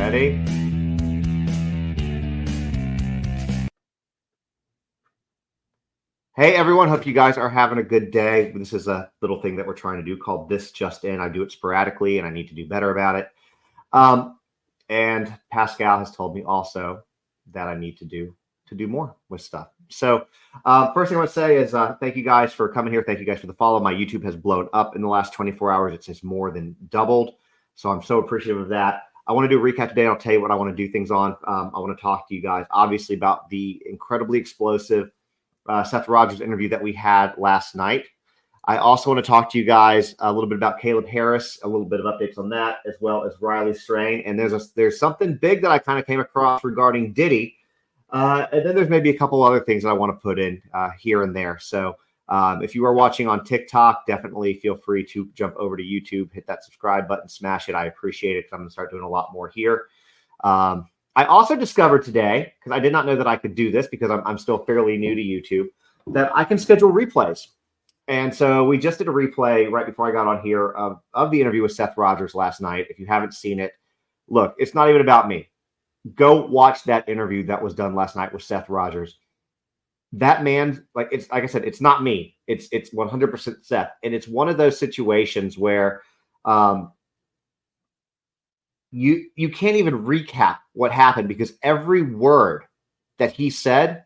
Ready? Hey everyone, hope you guys are having a good day. This is a little thing that we're trying to do called This Just In. I do it sporadically and I need to do better about it. And Pascal has told me also that I need to do more with stuff. So first thing I want to say is thank you guys for coming here. Thank you guys for the follow. My YouTube has blown up in the last 24 hours. It's just more than doubled. So I'm so appreciative of that. I want to do a recap today. I'll tell you what I want to do things on. I want to talk to you guys, obviously, about the incredibly explosive Seth Rogers interview that we had last night. I also want to talk to you guys a little bit about Caleb Harris, a little bit of updates on that, as well as Riley Strain. And there's something big that I kind of came across regarding Diddy. And then there's maybe a couple other things that I want to put in here and there. So if you are watching on TikTok, definitely feel free to jump over to YouTube, hit that subscribe button, smash it. I appreciate it because I'm going to start doing a lot more here. I also discovered today, because I did not know that I could do this because I'm still fairly new to YouTube, that I can schedule replays. And so we just did a replay right before I got on here of the interview with Seth Rogers last night. If you haven't seen it, look, it's not even about me. Go watch that interview that was done last night with Seth Rogers. That man, like I said, it's not me. It's 100% Seth. And it's one of those situations where you can't even recap what happened because every word that he said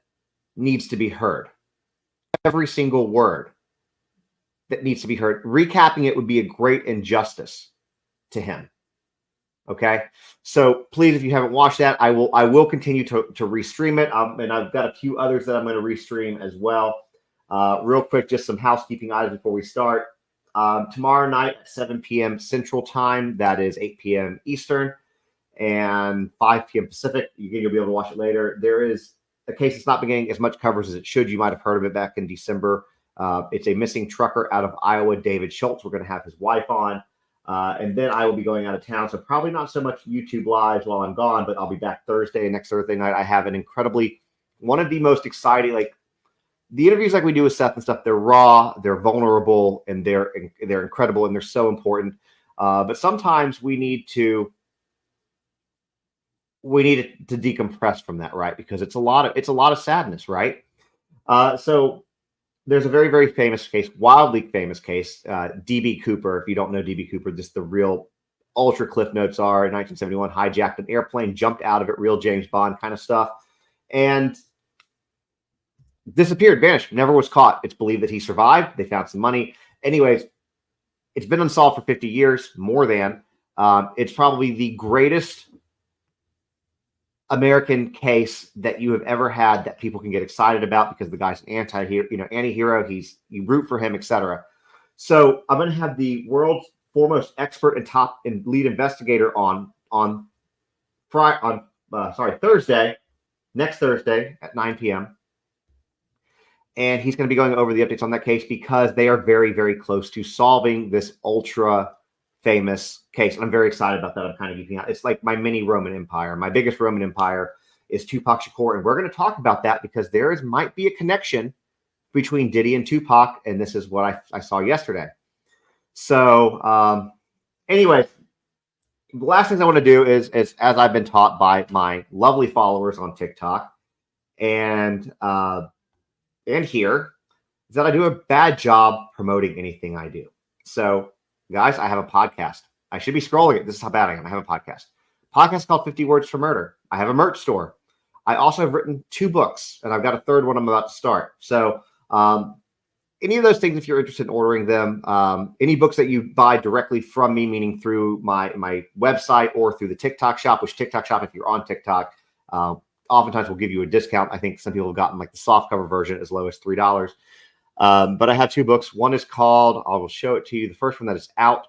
needs to be heard. Every single word that needs to be heard. Recapping it would be a great injustice to him. Okay, so please, if you haven't watched that, I will continue to restream it, and I've got a few others that I'm going to restream as well. Real quick, just some housekeeping items before we start. Tomorrow night at 7 p.m. Central Time, that is 8 p.m. Eastern, and 5 p.m. Pacific. You'll be able to watch it later. There is a case that's not been getting as much coverage as it should. You might have heard of it back in December. It's a missing trucker out of Iowa, David Schultz. We're going to have his wife on. And then I will be going out of town. So probably not so much YouTube lives while I'm gone, but I'll be back next Thursday night. I have one of the most exciting, like the interviews like we do with Seth and stuff, they're raw, they're vulnerable, and they're incredible, and they're so important. But sometimes we need to decompress from that, right? Because it's a lot of sadness, right? So there's a very, very famous case, wildly famous case, D.B. Cooper. If you don't know D.B. Cooper, just the real ultra cliff notes are in 1971, hijacked an airplane, jumped out of it, real James Bond kind of stuff, and disappeared, vanished, never was caught. It's believed that he survived. They found some money. Anyways, it's been unsolved for 50 years, more than. It's probably the greatest American case that you have ever had that people can get excited about because the guy's an anti-hero, you root for him, etc. So I'm going to have the world's foremost expert and top and lead investigator on Thursday, next Thursday at 9 p.m. And he's going to be going over the updates on that case because they are very, very close to solving this ultra famous case. And I'm very excited about that. I'm kind of geeking out. It's like my mini Roman Empire. My biggest Roman Empire is Tupac Shakur. And we're going to talk about that because might be a connection between Diddy and Tupac. And this is what I saw yesterday. So anyway, the last thing I want to do is, as I've been taught by my lovely followers on TikTok and here, is that I do a bad job promoting anything I do. So guys, I have a podcast. I should be scrolling it. This is how bad I am. I have a podcast. Podcast called 50 Words for Murder. I have a merch store. I also have written 2 books, and I've got a third one I'm about to start. So any of those things, if you're interested in ordering them, any books that you buy directly from me, meaning through my website or through the TikTok shop, which TikTok shop, if you're on TikTok, oftentimes will give you a discount. I think some people have gotten like the soft cover version as low as $3. But I have 2 books. One is called, I will show it to you. The first one that is out.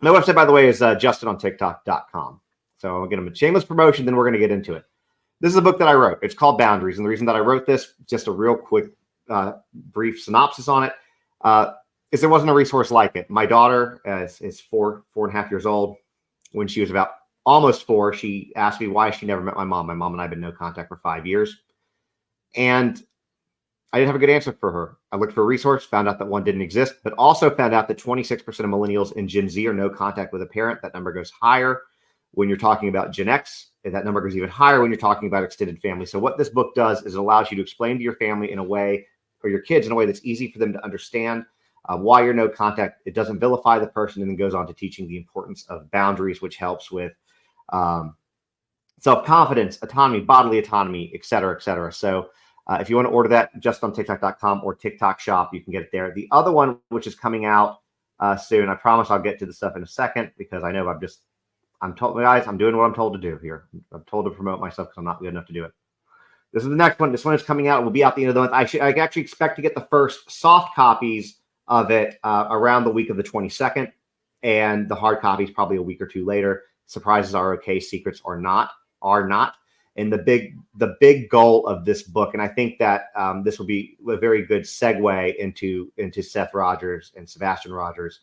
My website, by the way, is JustInOnTikTok.com. So I'll get them a shameless promotion, then we're going to get into it. This is a book that I wrote. It's called Boundaries. And the reason that I wrote this, just a real quick, brief synopsis on it, is there wasn't a resource like it. My daughter is 4.5 years old. When she was about almost 4, she asked me why she never met my mom. My mom and I have been in no contact for 5 years. And I didn't have a good answer for her. I looked for a resource, found out that one didn't exist, but also found out that 26% of millennials and Gen Z are no contact with a parent. That number goes higher. When you're talking about Gen X, that number goes even higher when you're talking about extended family. So what this book does is it allows you to explain to your family in a way, or your kids in a way that's easy for them to understand why you're no contact. It doesn't vilify the person, and then goes on to teaching the importance of boundaries, which helps with self-confidence, autonomy, bodily autonomy, et cetera, et cetera. So if you want to order that, just on TikTok.com or TikTok Shop, you can get it there. The other one, which is coming out soon, I promise I'll get to the stuff in a second, because I know I'm told, guys, I'm doing what I'm told to do here. I'm told to promote myself because I'm not good enough to do it. This is the next one. This one is coming out. It will be out the end of the month. I actually expect to get the first soft copies of it around the week of the 22nd, and the hard copies probably a week or two later. Surprises are okay. Secrets are not. And the big goal of this book, and I think that this will be a very good segue into Seth Rogers and Sebastian Rogers,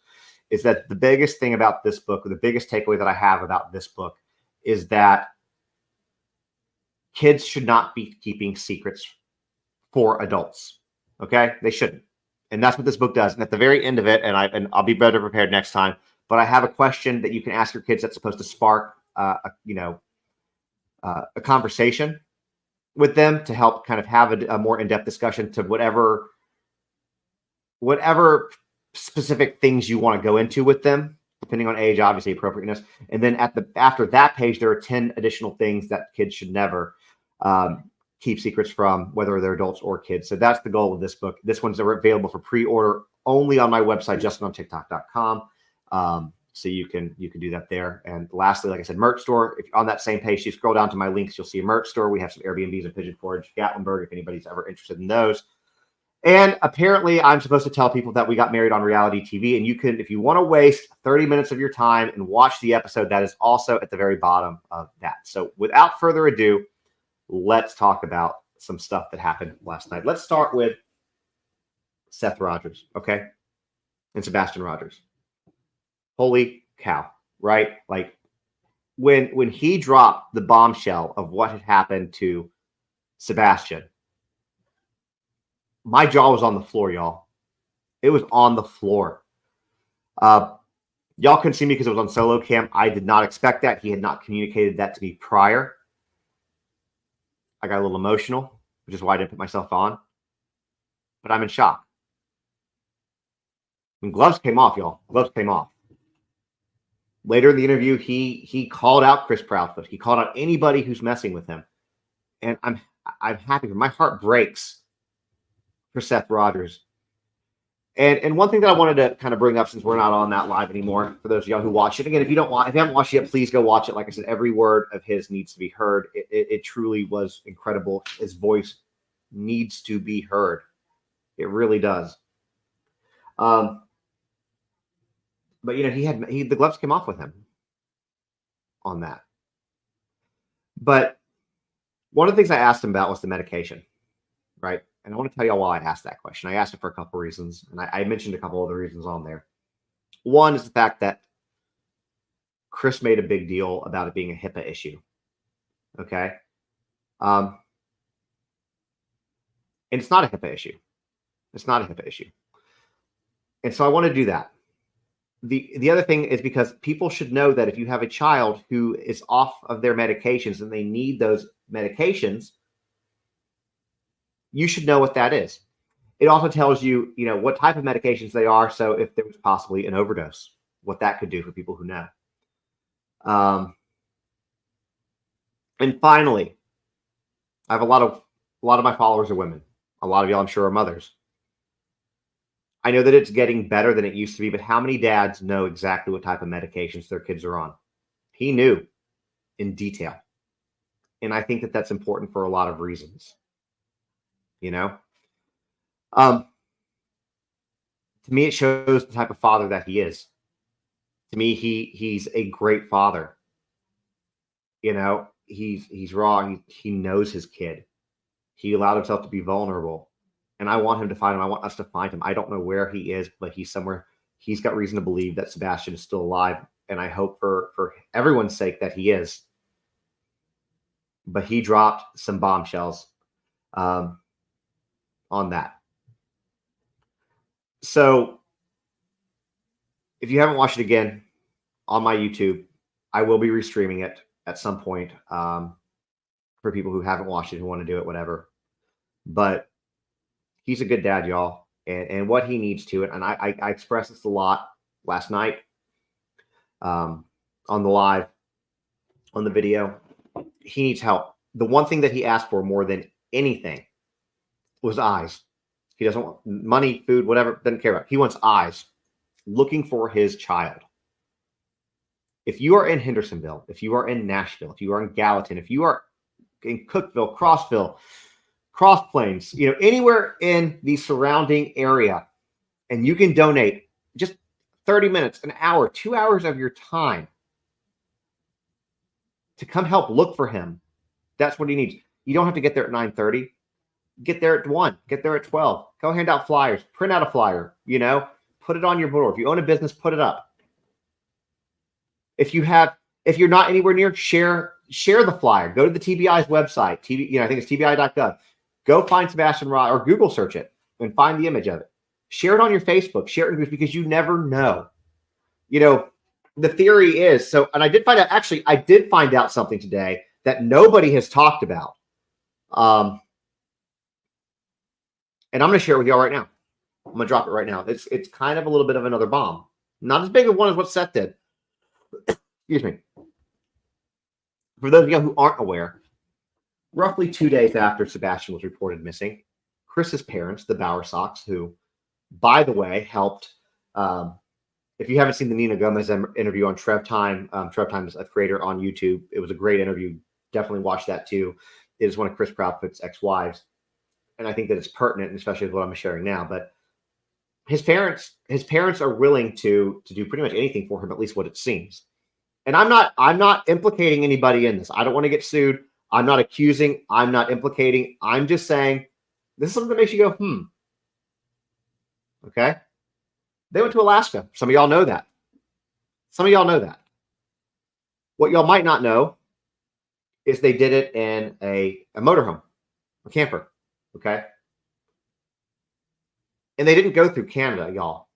is that the biggest thing about this book, or the biggest takeaway that I have about this book, is that kids should not be keeping secrets for adults. Okay? They shouldn't. And that's what this book does. And at the very end of it, and I'll be better prepared next time, but I have a question that you can ask your kids that's supposed to spark a conversation with them, to help kind of have a more in-depth discussion to whatever specific things you want to go into with them, depending on age, obviously appropriateness. And then after that page, there are 10 additional things that kids should never keep secrets from, whether they're adults or kids. So that's the goal of this book. This one's available for pre-order only on my website, justinontiktok.com. So you can do that there. And lastly, like I said, merch store. If you're on that same page, you scroll down to my links, you'll see a merch store. We have some Airbnbs in Pigeon Forge, Gatlinburg, if anybody's ever interested in those. And apparently I'm supposed to tell people that we got married on reality TV. And you can, if you want to waste 30 minutes of your time and watch the episode, that is also at the very bottom of that. So without further ado, let's talk about some stuff that happened last night. Let's start with Seth Rogers, okay? And Sebastian Rogers. Holy cow, right? Like when he dropped the bombshell of what had happened to Sebastian, my jaw was on the floor, y'all. It was on the floor. Y'all couldn't see me because it was on solo cam. I did not expect that. He had not communicated that to me prior. I got a little emotional, which is why I didn't put myself on. But I'm in shock. When gloves came off, y'all, gloves came off. Later in the interview, he called out Chris Proudfoot. He called out anybody who's messing with him. And I'm happy. My heart breaks for Seth Rogers. And one thing that I wanted to kind of bring up, since we're not on that live anymore, for those of y'all who watch it, again, if you haven't watched it yet, please go watch it. Like I said, every word of his needs to be heard. It truly was incredible. His voice needs to be heard. It really does. But the gloves came off with him on that. But one of the things I asked him about was the medication, right? And I want to tell y'all why I asked that question. I asked it for a couple of reasons, and I mentioned a couple of the reasons on there. One is the fact that Chris made a big deal about it being a HIPAA issue. Okay. And it's not a HIPAA issue. It's not a HIPAA issue. And so I want to do that. The other thing is because people should know that if you have a child who is off of their medications and they need those medications, you should know what that is. It also tells you, what type of medications they are. So if there was possibly an overdose, what that could do for people who know. And finally, I have a lot of my followers are women. A lot of y'all, I'm sure, are mothers. I know that it's getting better than it used to be, but how many dads know exactly what type of medications their kids are on? He knew in detail. And I think that that's important for a lot of reasons. To me, it shows the type of father that he is. To me, he's a great father. He's raw. He knows his kid. He allowed himself to be vulnerable. And I want him to find him. I want us to find him. I don't know where he is, but he's somewhere. He's got reason to believe that Sebastian is still alive. And I hope for everyone's sake that he is. But he dropped some bombshells on that. So if you haven't watched it again on my YouTube, I will be restreaming it at some point for people who haven't watched it, who want to do it, whatever. But he's a good dad, y'all, and what he needs to it. And I expressed this a lot last night on the live, on the video. He needs help. The one thing that he asked for more than anything was eyes. He doesn't want money, food, whatever, doesn't care about. He wants eyes, looking for his child. If you are in Hendersonville, if you are in Nashville, if you are in Gallatin, if you are in Cookeville, Crossville, Cross Plains, anywhere in the surrounding area, and you can donate just 30 minutes, an hour, 2 hours of your time to come help look for him, that's what he needs. You don't have to get there at 9:30. Get there at 1. Get there at 12. Go hand out flyers. Print out a flyer. Put it on your board. If you own a business, put it up. If you're not anywhere near, share the flyer. Go to the TBI's website. I think it's tbi.gov. Go find Sebastian Rogers or Google search it and find the image of it. Share it on your Facebook. Share it in groups because you never know. The theory is and I did find out something today that nobody has talked about. And I'm going to share it with y'all right now. I'm going to drop it right now. It's kind of a little bit of another bomb. Not as big of one as what Seth did. Excuse me. For those of you who aren't aware, roughly 2 days after Sebastian was reported missing, Chris's parents, the Bowersocks, who, by the way, helped. If you haven't seen the Nina Gomez interview on Trev Time is a creator on YouTube. It was a great interview. Definitely watch that too. It is one of Chris Proudfoot's ex-wives. And I think that it's pertinent, especially with what I'm sharing now. But his parents are willing to do pretty much anything for him, at least what it seems. And I'm not implicating anybody in this. I don't want to get sued. I'm not accusing. I'm not implicating. I'm just saying this is something that makes you go, Okay. They went to Alaska. Some of y'all know that. What y'all might not know is they did it in a motorhome, a camper. Okay. And they didn't go through Canada, y'all.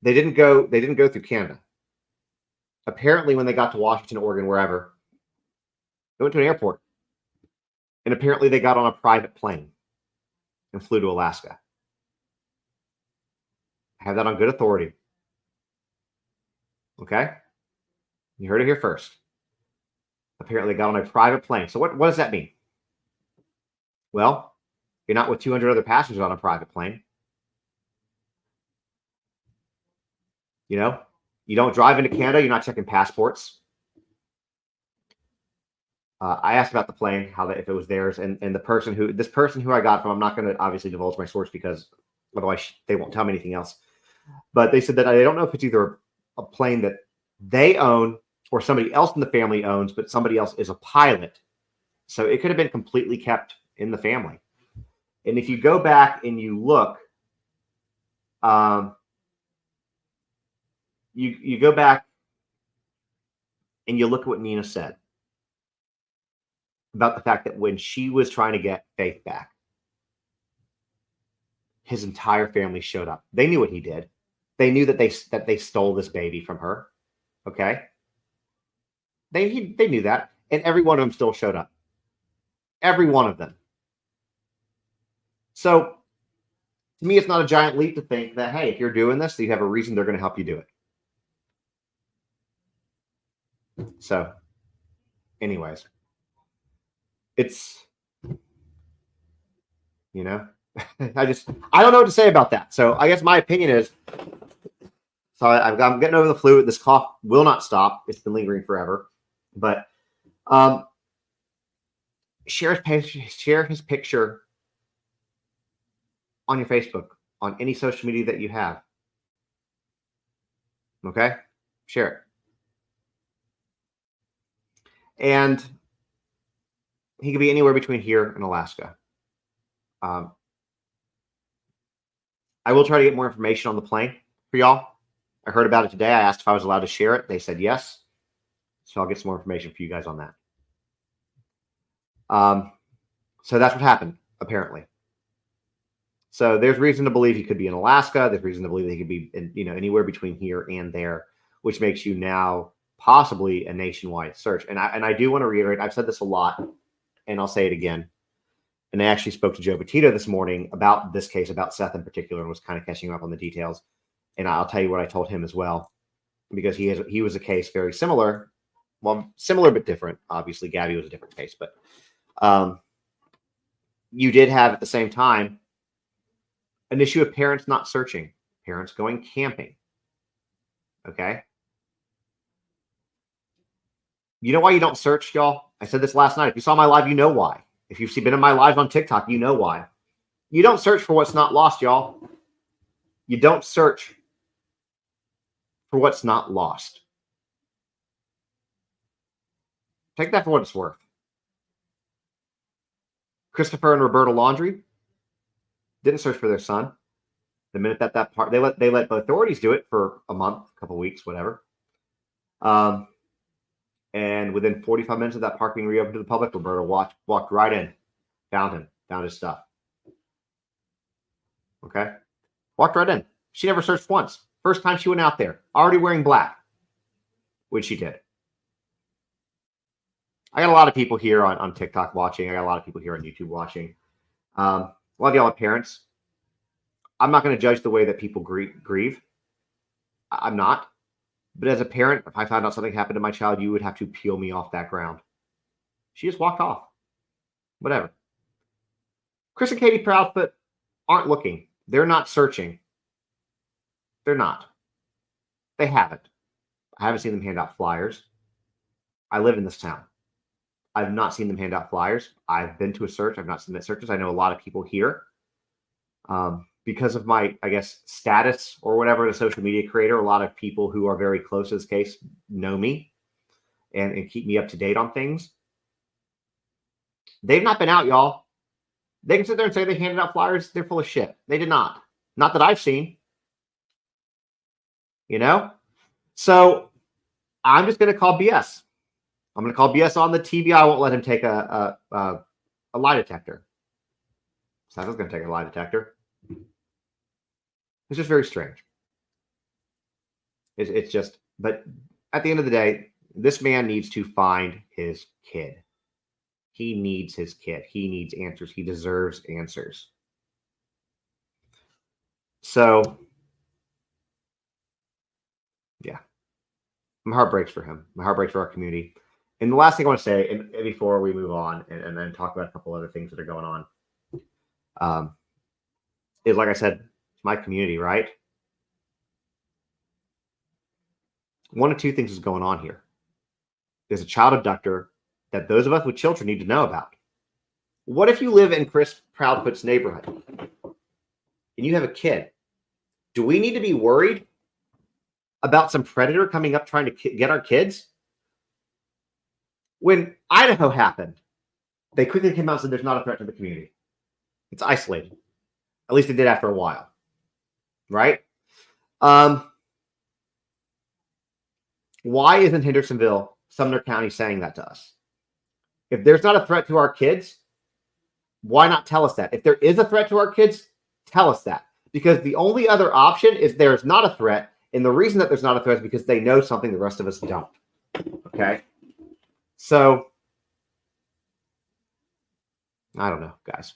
They didn't go through Canada. Apparently, when they got to Washington, Oregon, wherever, they went to an airport. And apparently they got on a private plane and flew to Alaska. I have that on good authority. Okay? You heard it here first. Apparently they got on a private plane. So what does that mean? Well, you're not with 200 other passengers on a private plane. You don't drive into Canada. You're not checking passports. I asked about the plane, if it was theirs, and this person who I got from, I'm not going to obviously divulge my source because otherwise they won't tell me anything else. But they said that they don't know if it's either a plane that they own or somebody else in the family owns, but somebody else is a pilot. So it could have been completely kept in the family. And if you go back and you look, you go back and you look at what Nina said about the fact that when she was trying to get Faith back, his entire family showed up. They knew what he did. They knew that they stole this baby from her. Okay. They knew that. And every one of them still showed up. Every one of them. So to me, it's not a giant leap to think that, hey, if you're doing this, you have a reason they're going to help you do it. So anyways, it's, I don't know what to say about that. So I guess my opinion is, I'm getting over the flu. This cough will not stop. It's been lingering forever. But share his picture on your Facebook, on any social media that you have. Okay? Share it. And he could be anywhere between here and Alaska. I will try to get more information on the plane for y'all. I heard about it today. I asked if I was allowed to share it. They said yes. So I'll get some more information for you guys on that. So that's what happened, apparently. So there's reason to believe he could be in Alaska. There's reason to believe that he could be in, anywhere between here and there, which makes you now possibly a nationwide search. And I do want to reiterate, I've said this a lot, and I'll say it again. And I actually spoke to Joe Petito this morning about this case, about Seth in particular, and was kind of catching up on the details. And I'll tell you what I told him as well, because he was a case very similar. Well, similar but different. Obviously, Gabby was a different case, but you did have at the same time an issue of parents not searching, parents going camping. Okay. You know why you don't search, y'all? I said this last night. If you saw my live, you know why. If you've been in my lives on TikTok, you know why. You don't search for what's not lost, y'all. You don't search for what's not lost. Take that for what it's worth. Christopher and Roberta Laundrie didn't search for their son. The minute that part, they let the authorities do it for a month, a couple weeks, whatever. And within 45 minutes of that park being reopened to the public, Roberta walked right in, found him, found his stuff. Okay? Walked right in. She never searched once. First time she went out there, already wearing black, which she did. I got a lot of people here on TikTok watching. I got a lot of people here on YouTube watching. A lot of y'all are parents. I'm not going to judge the way that people grieve. I'm not. But as a parent, if I found out something happened to my child, you would have to peel me off that ground. She just walked off. Whatever. Chris and Katie Proudfoot aren't looking. They're not searching. They're not. They haven't. I haven't seen them hand out flyers. I live in this town. I've not seen them hand out flyers. I've been to a search. I've not submitted searches. I know a lot of people here. Because of my, I guess, status or whatever, as a social media creator, a lot of people who are very close to this case know me and keep me up to date on things. They've not been out, y'all. They can sit there and say they handed out flyers. They're full of shit. They did not. Not that I've seen. You know? So I'm just going to call BS. I'm going to call BS on the TV. I won't let him take a lie detector. Seth's going to take a lie detector. It's just very strange. It's just, but at the end of the day, this man needs to find his kid. He needs his kid. He needs answers. He deserves answers. So, yeah. My heart breaks for him. My heart breaks for our community. And the last thing I want to say, and before we move on and then talk about a couple other things that are going on, is like I said, my community, right? One of two things is going on here. There's a child abductor that those of us with children need to know about. What if you live in Chris Proudfoot's neighborhood and you have a kid? Do we need to be worried about some predator coming up trying to get our kids? When Idaho happened, they quickly came out and said there's not a threat to the community. It's isolated. At least it did after a while. Right? Why isn't Hendersonville, Sumner County saying that to us? If there's not a threat to our kids, why not tell us that? If there is a threat to our kids, tell us that. Because the only other option is there's not a threat. And the reason that there's not a threat is because they know something the rest of us don't. Okay? So, I don't know, guys.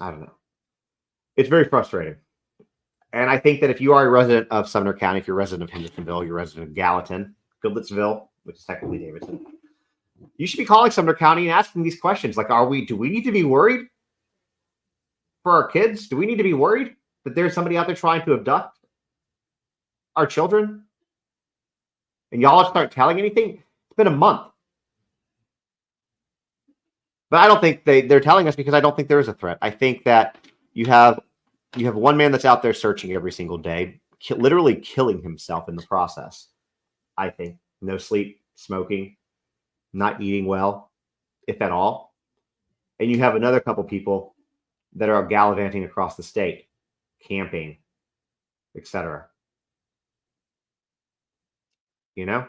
I don't know. It's very frustrating. And I think that if you are a resident of Sumner County, if you're a resident of Hendersonville, you're a resident of Gallatin, Goodlettsville, which is technically Davidson, you should be calling Sumner County and asking these questions. Like, do we need to be worried for our kids? Do we need to be worried that there's somebody out there trying to abduct our children? And y'all start telling anything? It's been a month. But I don't think they're telling us because I don't think there is a threat. I think that you have one man that's out there searching every single day, literally killing himself in the process. I think no sleep, smoking, not eating well, if at all. And you have another couple people that are gallivanting across the state, camping, etc. You know?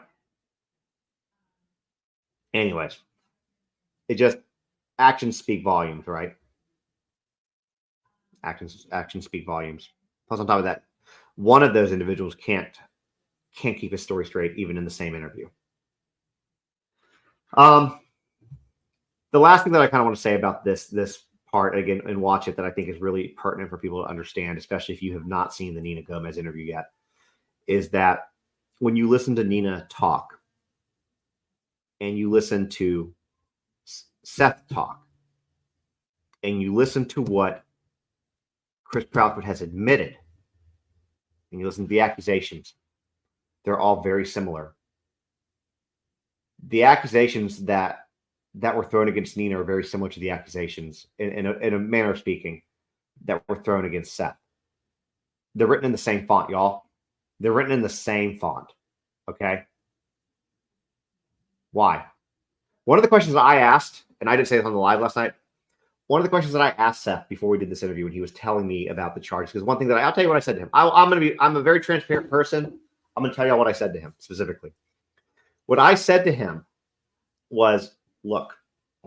Anyways, actions speak volumes, right? Actions speak volumes. Plus, on top of that, one of those individuals can't can't keep his story straight, even in the same interview. The last thing that I kind of want to say about this part, again, and watch it, that I think is really pertinent for people to understand, especially if you have not seen the Nina Gomez interview yet, is that when you listen to Nina talk and you listen to Seth talk and you listen to what Chris Proudfoot has admitted and you listen to the accusations, they're all very similar. The accusations that were thrown against Nina are very similar to the accusations, in a manner of speaking, that were thrown against Seth. They're written in the same font, y'all. They're written in the same font. Okay? Why? One of the questions that I asked, and I didn't say this on the live last night, one of the questions that I asked Seth before we did this interview when he was telling me about the charges, because one thing that I'll tell you what I said to him. I'm a very transparent person. I'm going to tell you what I said to him specifically. What I said to him was, look,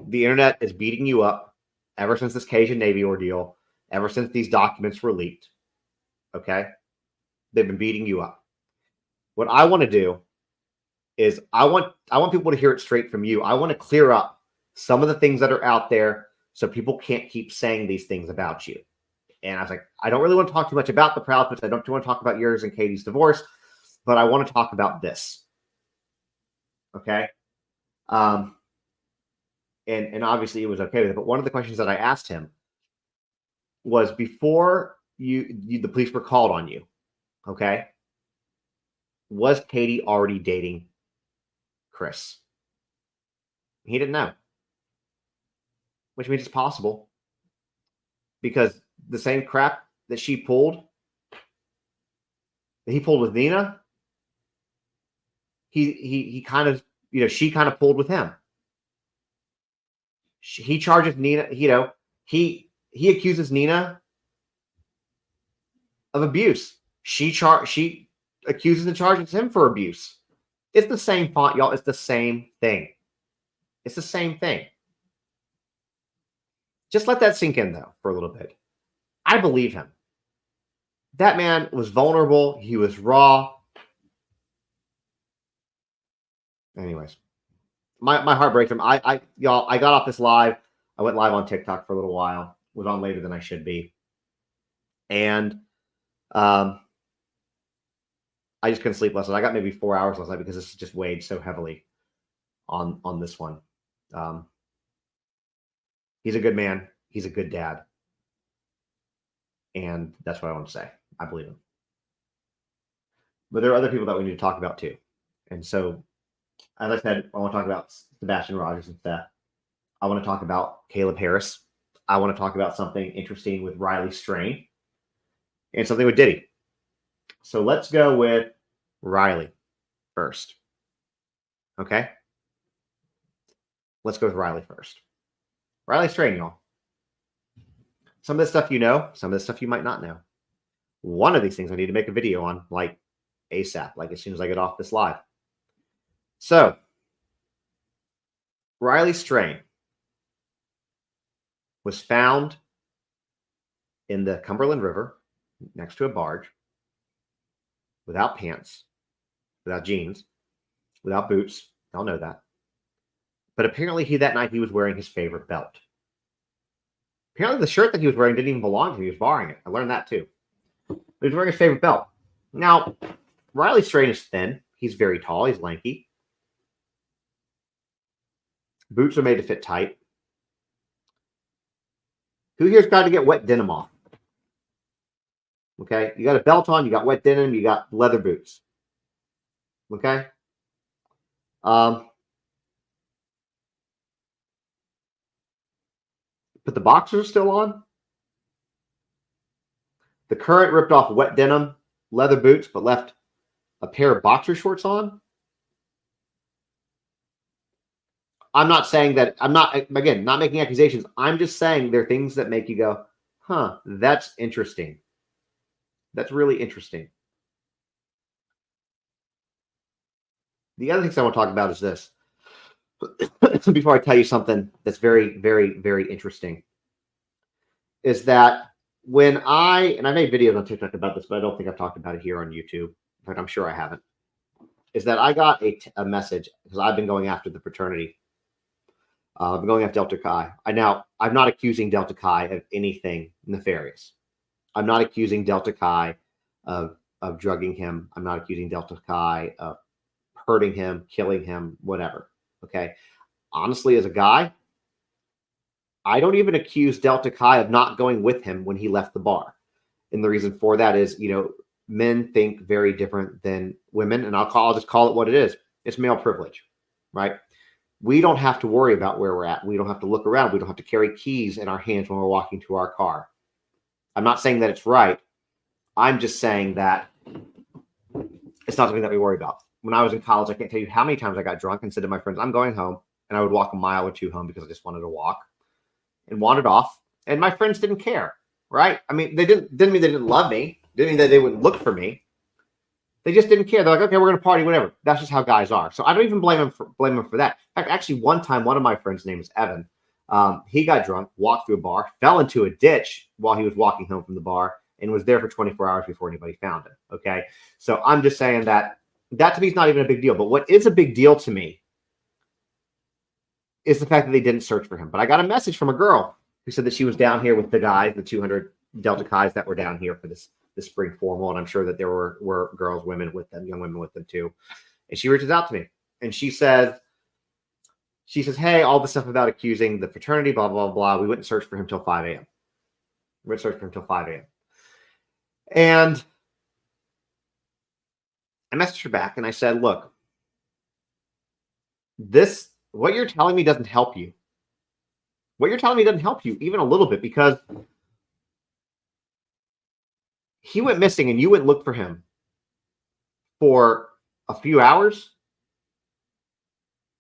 the internet is beating you up ever since this Cajun Navy ordeal, ever since these documents were leaked. Okay? They've been beating you up. What I want to do is I want people to hear it straight from you. I want to clear up some of the things that are out there so people can't keep saying these things about you. And I was like, I don't really want to talk too much about the Proudfoots. I don't want to talk about yours and Katie's divorce, but I want to talk about this. Okay? And obviously it was okay with it. But one of the questions that I asked him was, before the police were called on you, okay, was Katie already dating Chris? He didn't know, which means it's possible, because the same crap that he pulled with Nina, he kind of, she kind of pulled with him. He charges Nina, he accuses Nina of abuse. She accuses and charges him for abuse. It's the same font, y'all. It's the same thing. It's the same thing. Just let that sink in, though, for a little bit. I believe him. That man was vulnerable. He was raw. Anyways, my heart breaks him. Y'all, I got off this live. I went live on TikTok for a little while. Was on later than I should be. And I just couldn't sleep last night. I got maybe 4 hours last night because this just weighed so heavily on this one. He's a good man. He's a good dad. And that's what I want to say. I believe him. But there are other people that we need to talk about too. And so, as I said, I want to talk about Sebastian Rogers and Seth. I want to talk about Caleb Harris. I want to talk about something interesting with Riley Strain and something with Diddy. So let's go with Riley first. Okay? Let's go with Riley first. Riley Strain, y'all. Some of this stuff you know, some of this stuff you might not know. One of these things I need to make a video on, like ASAP, like as soon as I get off this live. So, Riley Strain was found in the Cumberland River next to a barge, without pants, without jeans, without boots. Y'all know that. But apparently that night he was wearing his favorite belt. Apparently the shirt that he was wearing didn't even belong to him. He was borrowing it. I learned that too. But he was wearing his favorite belt. Now, Riley Strain is thin. He's very tall. He's lanky. Boots are made to fit tight. Who here's got to get wet denim off? Okay? You got a belt on. You got wet denim. You got leather boots. Okay? But the boxers are still on. The Current ripped off wet denim, leather boots, but left a pair of boxer shorts on. I'm not saying that, I'm not, again, not making accusations. I'm just saying there are things that make you go, huh, that's interesting. That's really interesting. The other things I want to talk about is this. Before I tell you something that's very, very, very interesting, is that when I made videos on TikTok about this, but I don't think I've talked about it here on YouTube. In fact, I'm sure I haven't. is that I got a message because I've been going after the fraternity. I've been going after Delta Chi. I'm not accusing Delta Chi of anything nefarious. I'm not accusing Delta Chi of drugging him. I'm not accusing Delta Chi of hurting him, killing him, whatever. Okay. Honestly, as a guy, I don't even accuse Delta Chi of not going with him when he left the bar. And the reason for that is, men think very different than women. And I'll just call it what it is. It's male privilege, right? We don't have to worry about where we're at. We don't have to look around. We don't have to carry keys in our hands when we're walking to our car. I'm not saying that it's right. I'm just saying that it's not something that we worry about. When I was in college, I can't tell you how many times I got drunk and said to my friends, I'm going home. And I would walk a mile or two home because I just wanted to walk and wandered off. And my friends didn't care, right? I mean, didn't mean they didn't love me. Didn't mean that they wouldn't look for me. They just didn't care. They're like, okay, we're going to party, whatever. That's just how guys are. So I don't even blame them for that. In fact, actually, one time, one of my friends' name is Evan. He got drunk, walked through a bar, fell into a ditch while he was walking home from the bar, and was there for 24 hours before anybody found him. Okay. So I'm just saying that to me is not even a big deal. But what is a big deal to me is the fact that they didn't search for him. But I got a message from a girl who said that she was down here with the guys, the 200 Delta Chis that were down here for this spring formal. And I'm sure that there were girls, women with them, young women with them too. And she reaches out to me and she says, hey, all the stuff about accusing the fraternity, blah, blah, blah. We went and searched for him till 5 a.m. We went and searched for him till 5 a.m. And I messaged her back and I said, look, what you're telling me doesn't help you. What you're telling me doesn't help you even a little bit, because he went missing and you went look for him for a few hours.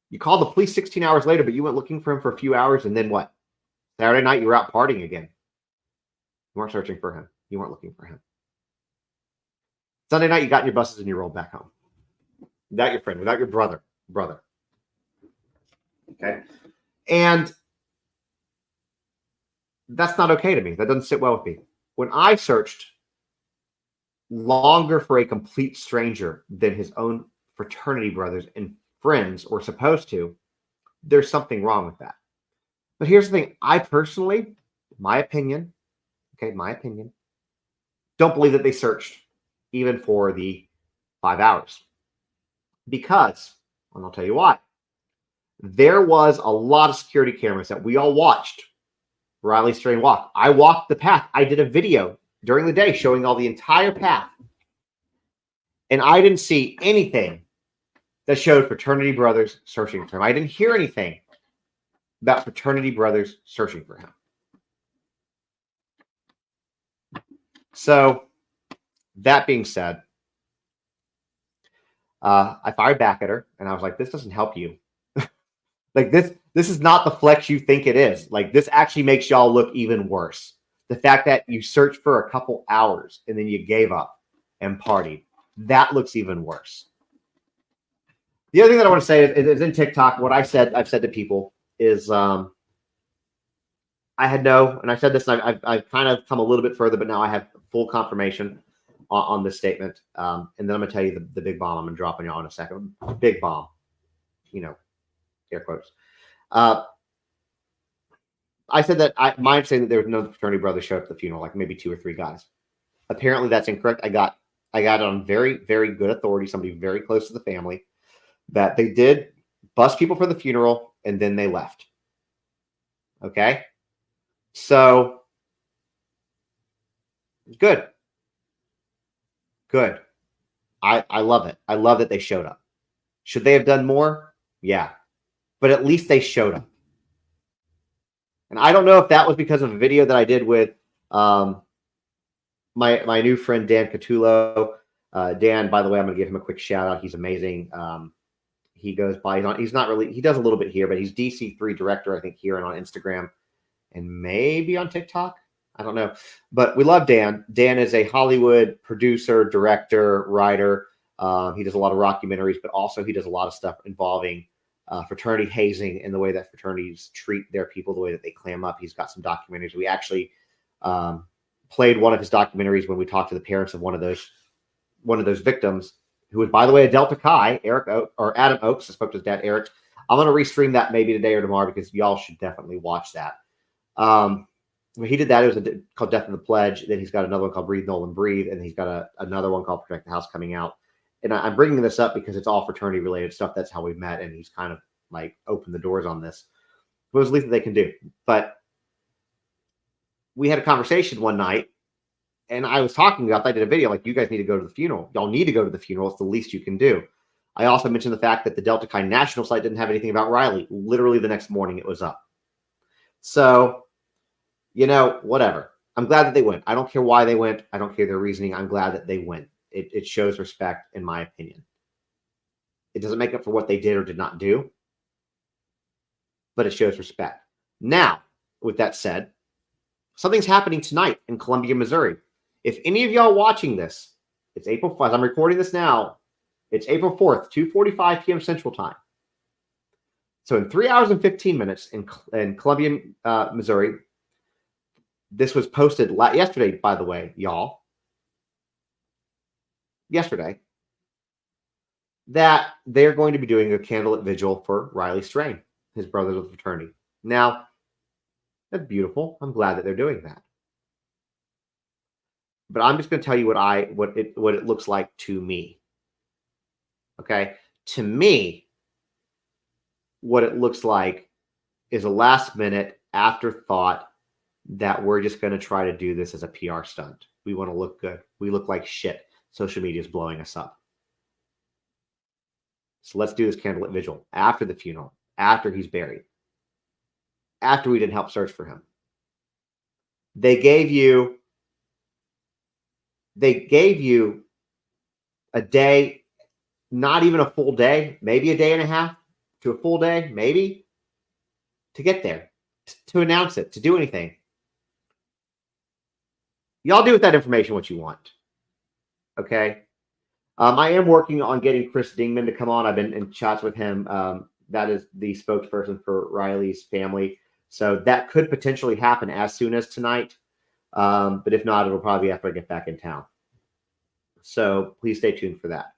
You called the police 16 hours later, but you went looking for him for a few hours. And then what? Saturday night, you were out partying again. You weren't searching for him. You weren't looking for him. Sunday night, you got in your buses and you rolled back home. Without your friend, without your brother. Okay. And that's not okay to me. That doesn't sit well with me. When I searched longer for a complete stranger than his own fraternity brothers and friends were supposed to, there's something wrong with that. But here's the thing. I personally, my opinion, don't believe that they searched even for the 5 hours. Because, and I'll tell you why, there was a lot of security cameras that we all watched Riley Strain walk. I walked the path. I did a video during the day showing all the entire path. And I didn't see anything that showed fraternity brothers searching for him. I didn't hear anything about fraternity brothers searching for him. So, that being said, I fired back at her and I was like, this doesn't help you. Like this is not the flex you think it is. Like this actually makes y'all look even worse. The fact that you searched for a couple hours and then you gave up and partied, that looks even worse. The other thing that I want to say is in TikTok, what I've said to people is I said this, and I've kind of come a little bit further, but now I have full confirmation on this statement. And then I'm going to tell you the big bomb I'm going to drop on y'all in a second. Big bomb, air quotes. I said that my saying that there was no fraternity brothers showed up at the funeral, like maybe 2 or 3 guys. Apparently that's incorrect. I got it on very, very good authority, somebody very close to the family, that they did bus people for the funeral and then they left. Okay. So good. I love it. I love that they showed up. Should they have done more? Yeah. But at least they showed up. And I don't know if that was because of a video that I did with my new friend, Dan Catullo. Dan, by the way, I'm going to give him a quick shout out. He's amazing. He goes by, he does a little bit here, but he's DC3 director, I think, here and on Instagram and maybe on TikTok. I don't know. But we love Dan. Dan is a Hollywood producer, director, writer. He does a lot of rockumentaries, but also he does a lot of stuff involving fraternity hazing and the way that fraternities treat their people, the way that they clam up. He's got some documentaries. We actually played one of his documentaries when we talked to the parents of one of those victims who was, by the way, a Delta Chi, or Adam Oakes. I spoke to his dad, Eric. I'm going to restream that maybe today or tomorrow because y'all should definitely watch that. When he did that, it was called Death of the Pledge. Then he's got another one called Breathe, Nolan, Breathe. And he's got another one called Protect the House coming out. And I'm bringing this up because it's all fraternity related stuff. That's how we met. And he's kind of like opened the doors on this. It was the least that they can do. But we had a conversation one night. And I was talking about, I did a video like, you guys need to go to the funeral. Y'all need to go to the funeral. It's the least you can do. I also mentioned the fact that the Delta Chi national site didn't have anything about Riley. Literally the next morning it was up. So, whatever. I'm glad that they went. I don't care why they went. I don't care their reasoning. I'm glad that they went. It shows respect, in my opinion. It doesn't make up for what they did or did not do, but it shows respect. Now, with that said, something's happening tonight in Columbia, Missouri. If any of y'all watching this, it's April 4th. I'm recording this now. It's April 4th, 2:45 p.m. Central Time. So in 3 hours and 15 minutes in Columbia, Missouri, this was posted yesterday, by the way, y'all. Yesterday, that they're going to be doing a candlelit vigil for Riley Strain, his brothers of the fraternity. Now, that's beautiful. I'm glad that they're doing that. But I'm just going to tell you what it looks like to me. Okay? To me, what it looks like is a last-minute afterthought that we're just going to try to do this as a PR stunt. We want to look good. We look like shit. Social media is blowing us up. So let's do this candlelit vigil after the funeral, after he's buried, after we didn't help search for him. They gave you a day, not even a full day, maybe a day and a half to a full day, maybe, to get there, to announce it, to do anything. Y'all do with that information what you want. Okay? I am working on getting Chris Dingman to come on. I've been in chats with him. That is the spokesperson for Riley's family. So that could potentially happen as soon as tonight. But if not, it'll probably be after I get back in town. So please stay tuned for that.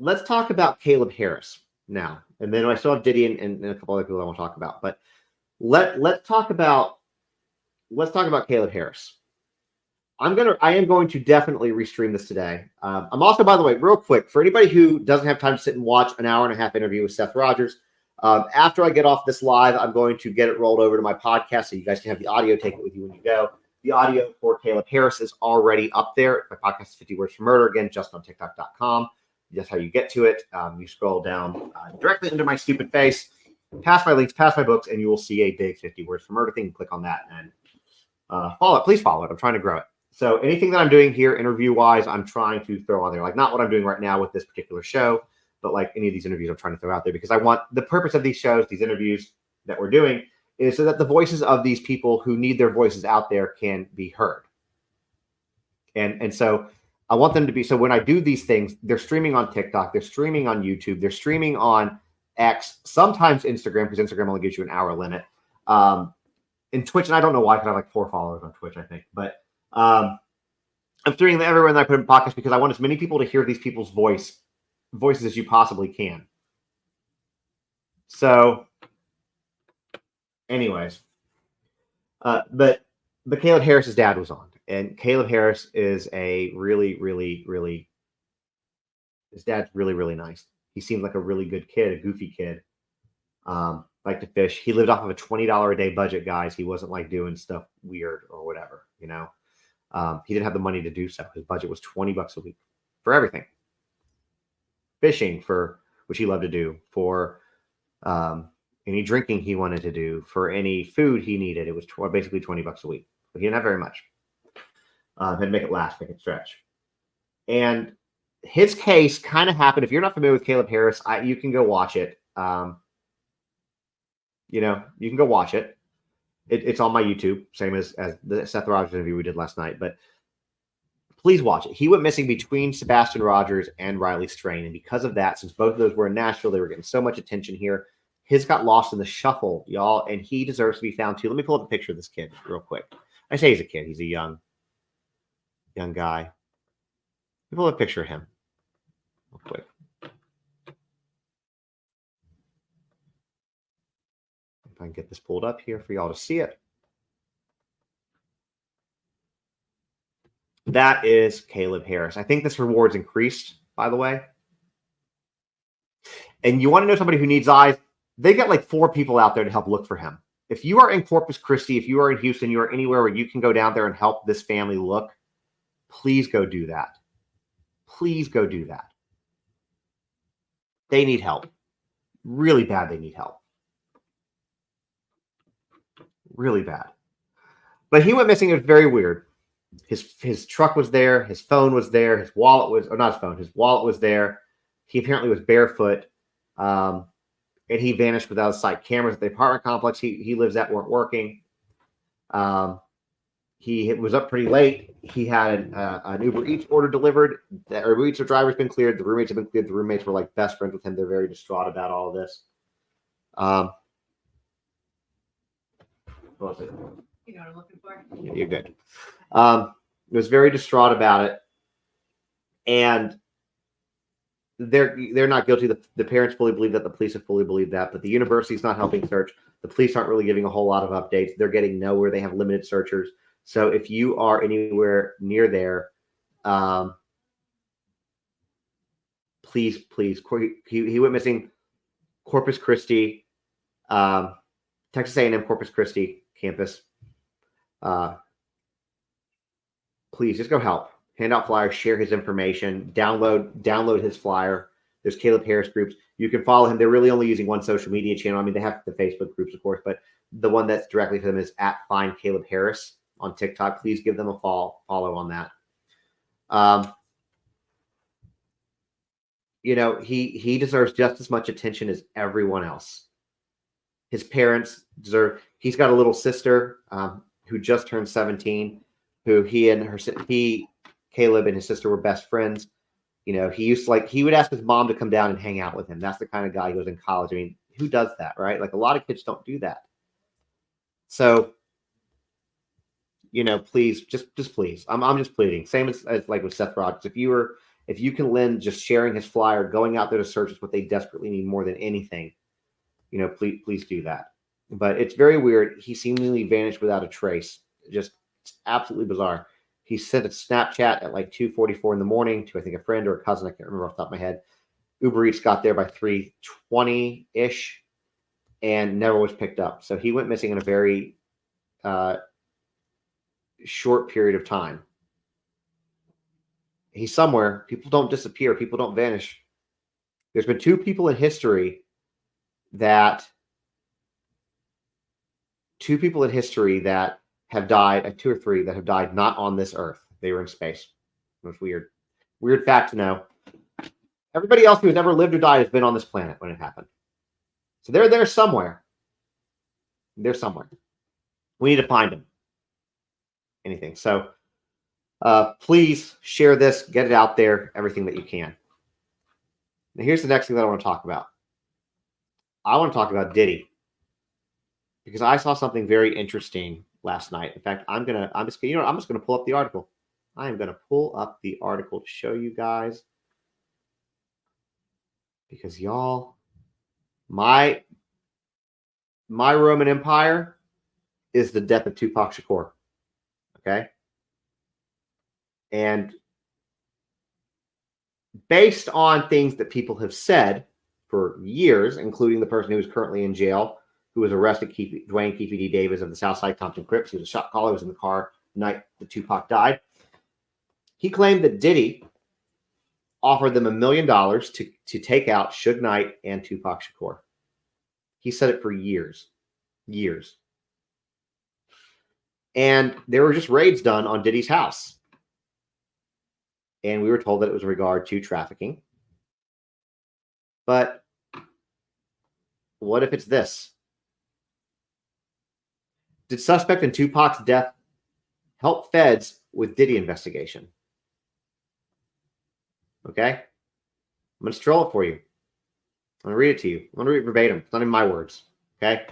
Let's talk about Caleb Harris now. And then I still have Diddy and a couple other people I want to talk about. But let's talk about Caleb Harris. I am going to definitely restream this today. I'm also, by the way, real quick, for anybody who doesn't have time to sit and watch an hour and a half interview with Seth Rogers, after I get off this live, I'm going to get it rolled over to my podcast so you guys can have the audio, take it with you when you go. The audio for Caleb Harris is already up there. My podcast is 50 Words for Murder. Again, just on TikTok.com. That's how you get to it. You scroll down directly under my stupid face, past my links, past my books, and you will see a big 50 Words for Murder thing. Click on that and follow it. Please follow it. I'm trying to grow it. So anything that I'm doing here interview-wise, I'm trying to throw on there. Like not what I'm doing right now with this particular show, but like any of these interviews I'm trying to throw out there because I want the purpose of these shows, these interviews that we're doing is so that the voices of these people who need their voices out there can be heard. And so I want them to be, so when I do these things, they're streaming on TikTok, they're streaming on YouTube, they're streaming on X, sometimes Instagram, because Instagram only gives you an hour limit. In Twitch, and I don't know why, because I have like 4 followers on Twitch, I think, but I'm streaming them everywhere and I put in podcasts because I want as many people to hear these people's voices as you possibly can. So, anyways, but Caleb Harris's dad was on, and Caleb Harris is a really, really, really, his dad's really, really nice. He seemed like a really good kid, a goofy kid. Liked to fish. He lived off of a $20 a day budget, guys. He wasn't like doing stuff weird or whatever, you know. He didn't have the money to do so. His budget was $20 a week for everything. Fishing, for which he loved to do, for any drinking he wanted to do, for any food he needed. It was basically $20 a week. But he didn't have very much. Had to make it last, make it stretch. And his case kind of happened. If you're not familiar with Caleb Harris, you can go watch it. You can go watch it. It's on my YouTube, same as the Seth Rogers interview we did last night. But please watch it. He went missing between Sebastian Rogers and Riley Strain. And because of that, since both of those were in Nashville, they were getting so much attention here. His got lost in the shuffle, y'all, and he deserves to be found too. Let me pull up a picture of this kid real quick. I say he's a kid. He's a young guy. Pull a picture of him real quick. If I can get this pulled up here for y'all to see it. That is Caleb Harris. I think this reward's increased, by the way. And you want to know somebody who needs eyes? They got like 4 people out there to help look for him. If you are in Corpus Christi, if you are in Houston, you are anywhere where you can go down there and help this family look, please go do that. Please go do that. They need help. Really bad, they need help. Really bad. But he went missing. It was very weird. His truck was there. His phone was there. His wallet was, or not his phone, his wallet was there. He apparently was barefoot. And he vanished without sight. Cameras at the apartment complex he lives at weren't working. He was up pretty late. He had an Uber Eats order delivered. The Uber Eats driver's been cleared. The roommates have been cleared. The roommates were like best friends with him. They're very distraught about all of this. What was it? You know what I'm looking for? Yeah, you're good. Was very distraught about it, and they're not guilty. The parents fully believe that. The police have fully believed that, but the university's not helping search. The police aren't really giving a whole lot of updates. They're getting nowhere. They have limited searchers. So if you are anywhere near there, please. He went missing. Corpus Christi, Texas A&M Corpus Christi campus. Please just go help. Hand out flyers, share his information, download his flyer. There's Caleb Harris groups. You can follow him. They're really only using one social media channel. I mean, they have the Facebook groups, of course, but the one that's directly for them is at Find Caleb Harris on TikTok. Please give them a follow on that. He deserves just as much attention as everyone else. His parents deserve. He's got a little sister who just turned 17. Who Caleb and his sister were best friends. He would ask his mom to come down and hang out with him. That's the kind of guy he was in college. I mean, who does that, right? Like a lot of kids don't do that. So, please, just please. I'm just pleading. Same as like with Seth Rogers. If you can lend just sharing his flyer, going out there to search is what they desperately need more than anything. Please do that. But it's very weird. He seemingly vanished without a trace. It's absolutely bizarre. He sent a Snapchat at like 2:44 in the morning to, I think, a friend or a cousin. I can't remember off the top of my head. Uber Eats got there by 3:20-ish and never was picked up. So he went missing in a very short period of time. He's somewhere. People don't disappear. People don't vanish. There's been 2 people in history that have died, 2 or 3 that have died not on this earth. They were in space. It was weird. Weird fact to know. Everybody else who has ever lived or died has been on this planet when it happened. So they're there somewhere. They're somewhere. We need to find them. Anything. So please share this, get it out there, everything that you can. Now here's the next thing that I want to talk about. I want to talk about Diddy. Because I saw something very interesting last night. In fact, I'm just gonna pull up the article. I am gonna pull up the article to show you guys. Because y'all, my Roman Empire is the death of Tupac Shakur. Okay? And based on things that people have said for years, including the person who is currently in jail, who was arrested, Dwayne Keefe D. Davis of the Southside Compton Crips. He was a shot caller, was in the car the night that Tupac died. He claimed that Diddy offered them $1 million to take out Suge Knight and Tupac Shakur. He said it for years. And there were just raids done on Diddy's house. And we were told that it was in regard to trafficking. But what if it's this? Did suspect in Tupac's death help feds with Diddy investigation? Okay. I'm going to stroll it for you. I'm going to read it to you. I'm going to read it verbatim. It's not in my words. Okay.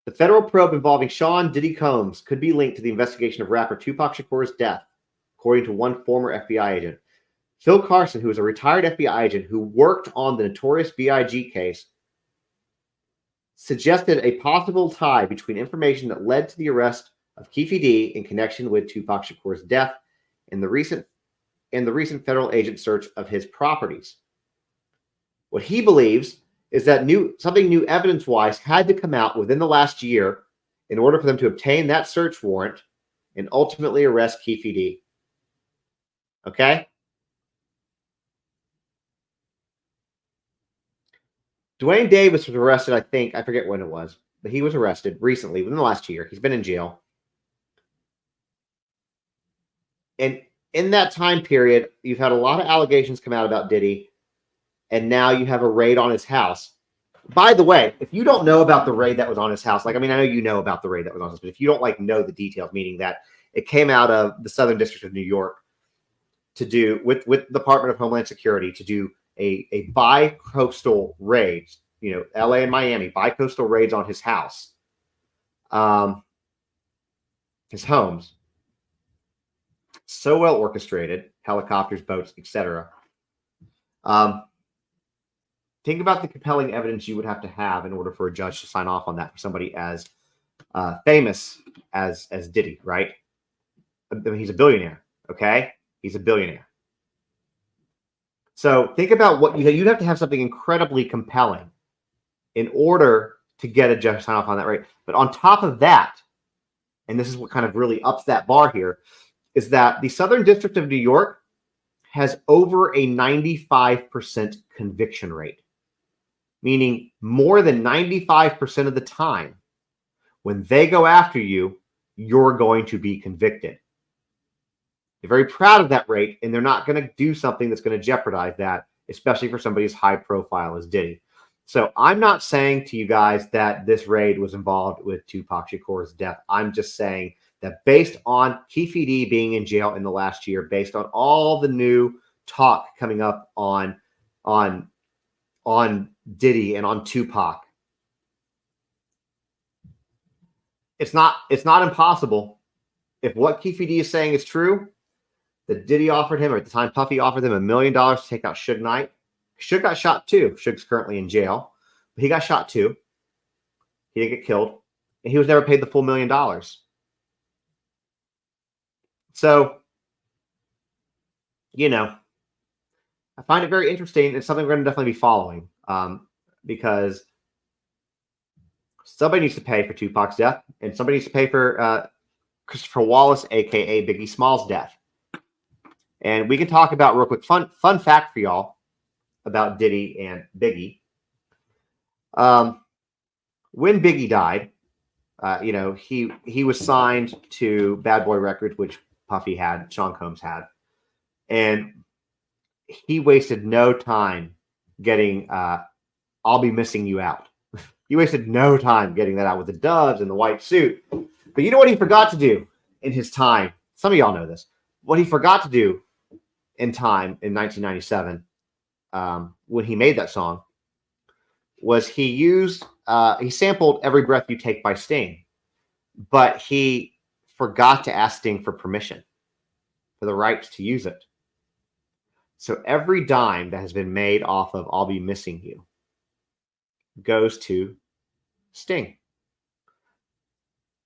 The federal probe involving Sean Diddy Combs could be linked to the investigation of rapper Tupac Shakur's death, according to one former FBI agent. Phil Carson, who is a retired FBI agent who worked on the notorious B.I.G. case, suggested a possible tie between information that led to the arrest of Keefe D in connection with Tupac Shakur's death and the recent federal agent search of his properties. What he believes is that something new evidence-wise had to come out within the last year in order for them to obtain that search warrant and ultimately arrest Keefe D. Okay? Dwayne Davis was arrested, I forget when it was, but he was arrested recently, within the last year. He's been in jail. And in that time period, you've had a lot of allegations come out about Diddy, and now you have a raid on his house. By the way, if you don't know about the raid that was on his house, I know you know about the raid that was on his house, but if you don't know the details, meaning that it came out of the Southern District of New York to do with the Department of Homeland Security to do a bi-coastal raid, LA and Miami, bi-coastal raids on his house, his homes. So well orchestrated, helicopters, boats, etc. Think about the compelling evidence you would have to have in order for a judge to sign off on that for somebody as famous as Diddy, right? I mean, he's a billionaire, okay? He's a billionaire. So think about what you'd have to have something incredibly compelling in order to get a judge to sign off on that, right? But on top of that, and this is what kind of really ups that bar here, is that the Southern District of New York has over a 95% conviction rate, meaning more than 95% of the time when they go after you, you're going to be convicted. They're very proud of that rate, and they're not going to do something that's going to jeopardize that, especially for somebody as high profile as Diddy. So I'm not saying to you guys that this raid was involved with Tupac Shakur's death. I'm just saying that based on Keefe D being in jail in the last year, based on all the new talk coming up on Diddy and on Tupac, it's not impossible. If what Keefe D is saying is true, that Diddy offered him, or at the time Puffy offered him $1 million to take out Suge Knight. Suge got shot too. Suge's currently in jail, but he got shot too. He didn't get killed, and he was never paid the full $1 million. So, I find it very interesting. It's something we're going to definitely be following because somebody needs to pay for Tupac's death, and somebody needs to pay for Christopher Wallace, a.k.a. Biggie Smalls' death. And we can talk about real quick, fun fact for y'all about Diddy and Biggie. When Biggie died, he was signed to Bad Boy Records, which Puffy had, Sean Combs had, and he wasted no time getting I'll Be Missing You out. He wasted no time getting that out with the doves and the white suit. But you know what he forgot to do in his time? Some of y'all know this. What he forgot to do in time in 1997, when he made that song, was he sampled Every Breath You Take by Sting, but he forgot to ask Sting for permission, for the rights to use it. So every dime that has been made off of I'll Be Missing You goes to Sting.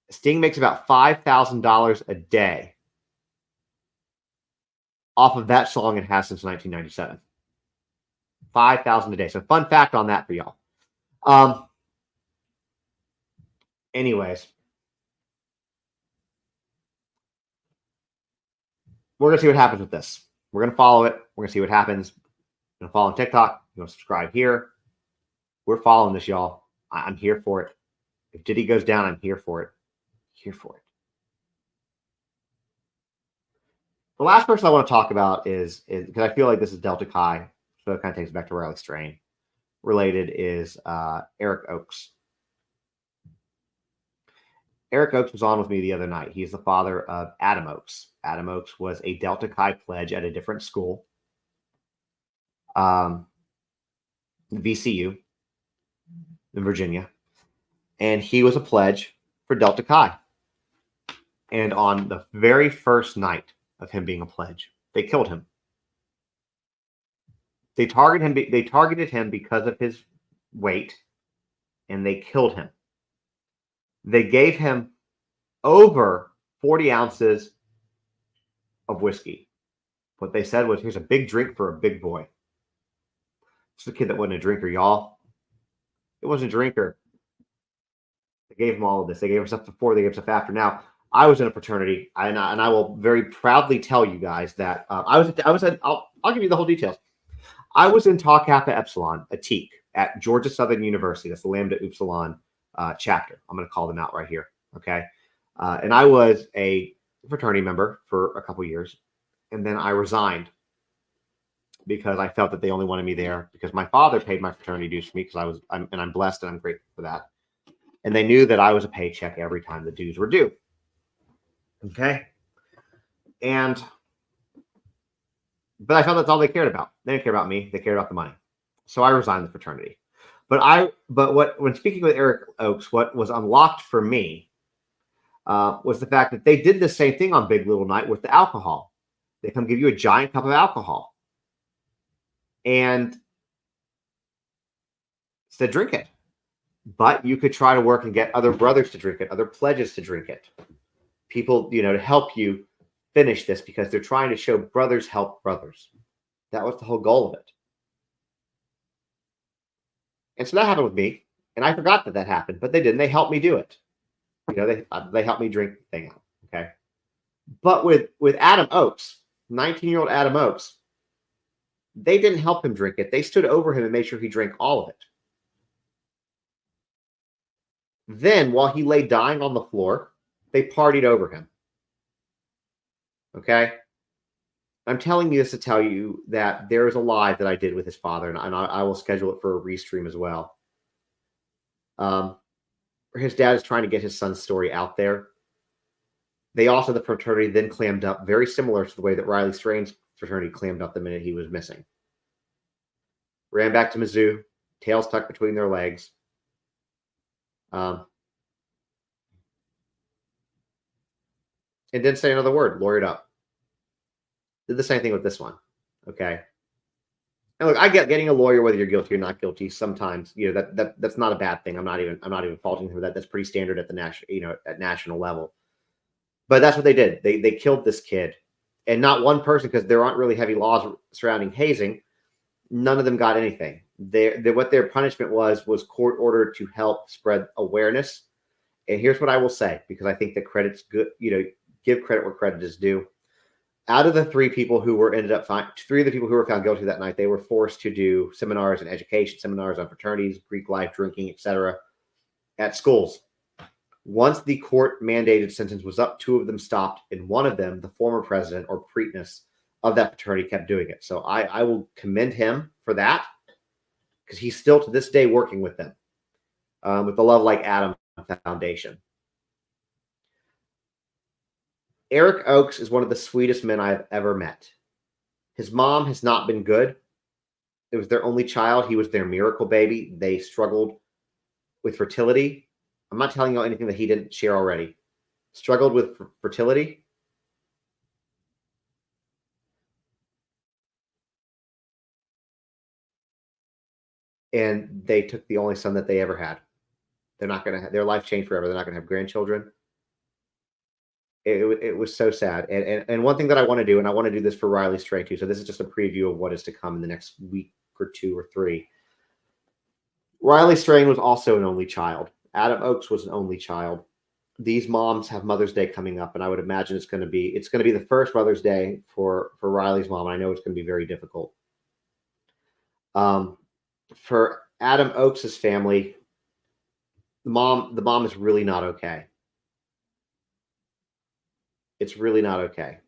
Sting makes about $5,000 a day off of that song, and has since 1997. $5,000 a day. So fun fact on that for y'all. Anyways, we're going to see what happens with this. We're going to follow it. We're going to see what happens. You're going to follow on TikTok. You're going to subscribe here. We're following this, y'all. I'm here for it. If Diddy goes down, I'm here for it. Here for it. The last person I want to talk about is because I feel like this is Delta Chi, so it kind of takes it back to Riley Strain. Related is Eric Oakes. Eric Oakes was on with me the other night. He's the father of Adam Oakes. Adam Oakes was a Delta Chi pledge at a different school, VCU in Virginia, and he was a pledge for Delta Chi. And on the very first night of him being a pledge. They killed him. They targeted him because of his weight, and they killed him. They gave him over 40 ounces of whiskey. What they said was, here's a big drink for a big boy. It's the kid that wasn't a drinker, y'all. It wasn't a drinker. They gave him all of this. They gave him stuff before, they gave him stuff after. Now, I was in a fraternity, and I will very proudly tell you guys that I'll give you the whole details. I was in Tau Kappa Epsilon, a TEAC, at Georgia Southern University. That's the Lambda Upsilon chapter. I'm going to call them out right here, okay? And I was a fraternity member for a couple years, and then I resigned because I felt that they only wanted me there because my father paid my fraternity dues for me because I'm blessed and I'm grateful for that. And they knew that I was a paycheck every time the dues were due. Okay. But I felt that's all they cared about. They didn't care about me. They cared about the money. So I resigned the fraternity. When speaking with Eric Oakes, what was unlocked for me was the fact that they did the same thing on Big Little Night with the alcohol. They come give you a giant cup of alcohol and said, drink it. But you could try to work and get other brothers to drink it, other pledges to drink it. People, to help you finish this because they're trying to show brothers help brothers. That was the whole goal of it. And so that happened with me. And I forgot that happened, but they didn't. They helped me do it. They helped me drink the thing out. Okay. But with Adam Oakes, 19-year-old Adam Oakes, they didn't help him drink it. They stood over him and made sure he drank all of it. Then, while he lay dying on the floor, they partied over him. Okay? I'm telling you this to tell you that there is a live that I did with his father, and I will schedule it for a restream as well. His dad is trying to get his son's story out there. They also, the fraternity, then clammed up, very similar to the way that Riley Strain's fraternity clammed up the minute he was missing. Ran back to Mizzou, tails tucked between their legs. And didn't say another word, lawyered up. Did the same thing with this one. Okay. And look, I get getting a lawyer, whether you're guilty or not guilty. Sometimes, that's not a bad thing. I'm not even faulting him for that. That's pretty standard at the national level. But that's what they did. They killed this kid, and not one person, because there aren't really heavy laws surrounding hazing. None of them got anything. What their punishment was court ordered to help spread awareness. And here's what I will say, because I think that credit's good. Give credit where credit is due. Out of the three people who were three of the people who were found guilty that night, they were forced to do seminars on education, seminars on fraternities, Greek life, drinking, etc., at schools. Once the court mandated sentence was up, two of them stopped, and one of them, the former president or preetness of that fraternity, kept doing it. So I will commend him for that, because he's still to this day working with them, with the Love Like Adam Foundation. Eric Oakes is one of the sweetest men I've ever met. His mom has not been good. It was their only child. He was their miracle baby. They struggled with fertility. I'm not telling you anything that he didn't share already. Struggled with fertility. And they took the only son that they ever had. They're not going to have, their life changed forever. They're not going to have grandchildren. It was so sad. And one thing that I want to do, and I want to do this for Riley Strain too. So this is just a preview of what is to come in the next week or two or three. Riley Strain was also an only child. Adam Oakes was an only child. These moms have Mother's Day coming up, and I would imagine it's going to be the first Mother's Day for Riley's mom. And I know it's going to be very difficult. For Adam Oakes' family, the mom is really not okay. It's really not okay.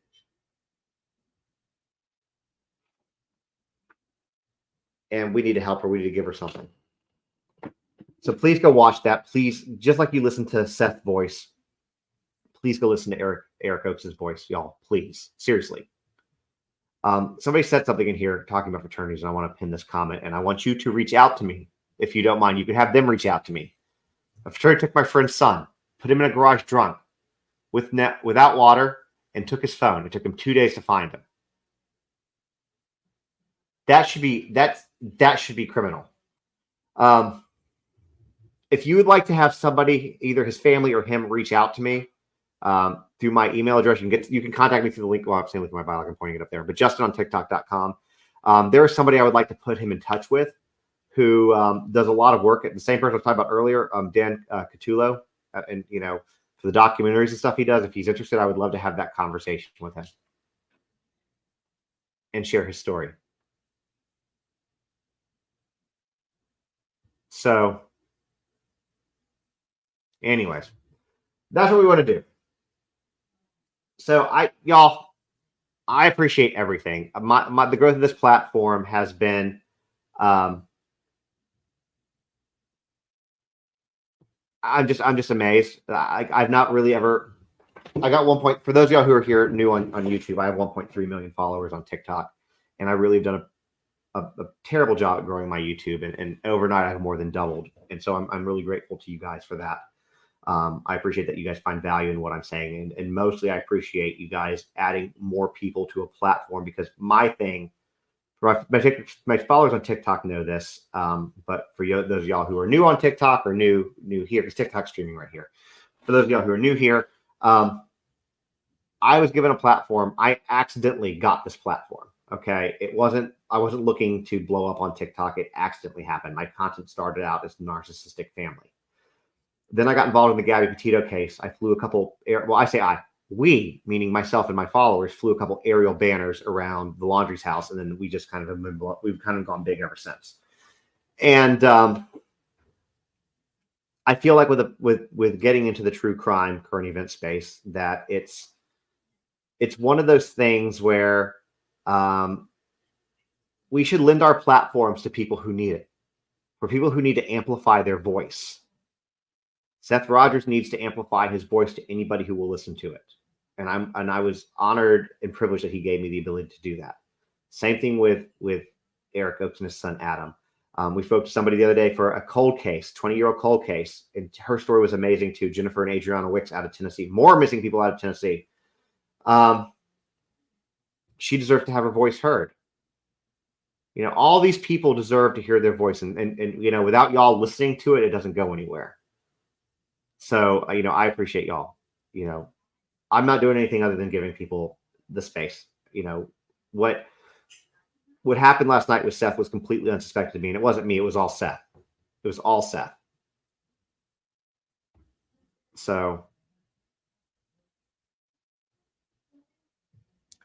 And we need to help her. We need to give her something. So please go watch that. Please, just like you listen to Seth's voice, please go listen to Eric Oakes' voice, y'all. Please. Seriously. Somebody said something in here talking about fraternities, and I want to pin this comment, and I want you to reach out to me. If you don't mind, you can have them reach out to me. A fraternity took my friend's son, put him in a garage drunk, without water, and took his phone. It took him 2 days to find him. That should be criminal. If you would like to have somebody, either his family or him, reach out to me through my email address, you can contact me through the link. Well, I'm saying with my bio, I'm pointing it up there, but JustInOnTikTok.com. There is somebody I would like to put him in touch with who does a lot of work at the same person I was talking about earlier, Dan Catullo, and for the documentaries and stuff he does. If he's interested, I would love to have that conversation with him and share his story. So, anyways, that's what we want to do. So I appreciate everything. The growth of this platform has been, I'm just amazed. I've not really ever. I got 1 point. For those of y'all who are here new on YouTube, I have 1.3 million followers on TikTok, and I really have done a terrible job at growing my YouTube. And overnight, I have more than doubled. And so I'm really grateful to you guys for that. I appreciate that you guys find value in what I'm saying, and mostly I appreciate you guys adding more people to a platform, because my thing. My followers on TikTok know this, but for those of y'all who are new on TikTok or new here, because TikTok's streaming right here. For those of y'all who are new here, I was given a platform. I accidentally got this platform. Okay, I wasn't looking to blow up on TikTok. It accidentally happened. My content started out as narcissistic family. Then I got involved in the Gabby Petito case. I flew a couple. We, meaning myself and my followers, flew a couple aerial banners around the Laundrie's house, and then we just we've kind of gone big ever since. And I feel like with getting into the true crime current event space, that it's one of those things where we should lend our platforms to people who need it, for people who need to amplify their voice. Seth Rogers needs to amplify his voice to anybody who will listen to it. And I was honored and privileged that he gave me the ability to do that. Same thing with Eric Oakes and his son, Adam. We spoke to somebody the other day for a cold case, 20-year-old cold case. And her story was amazing too. Jennifer and Adriana Wicks out of Tennessee, more missing people out of Tennessee. She deserves to have her voice heard. All these people deserve to hear their voice, and without y'all listening to it, it doesn't go anywhere. So, I appreciate y'all. I'm not doing anything other than giving people the space. What happened last night with Seth was completely unsuspected to me, and it wasn't me. It was all Seth. It was all Seth. So,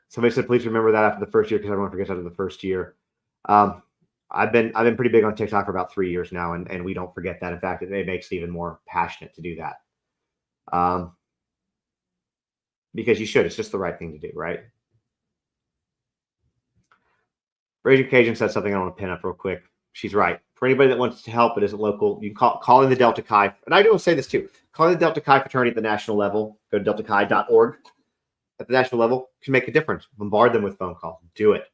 somebody said, please remember that after the first year, because everyone forgets after the first year. I've been pretty big on TikTok for about 3 years now, and we don't forget that. In fact, it makes it even more passionate to do that. Because you should. It's just the right thing to do, right? Raging Cajun said something I want to pin up real quick. She's right. For anybody that wants to help but isn't local, you can call in the Delta Chi. And I do say this too. Calling the Delta Chi fraternity at the national level. Go to deltachI.org. At the national level can make a difference. Bombard them with phone calls. Do it.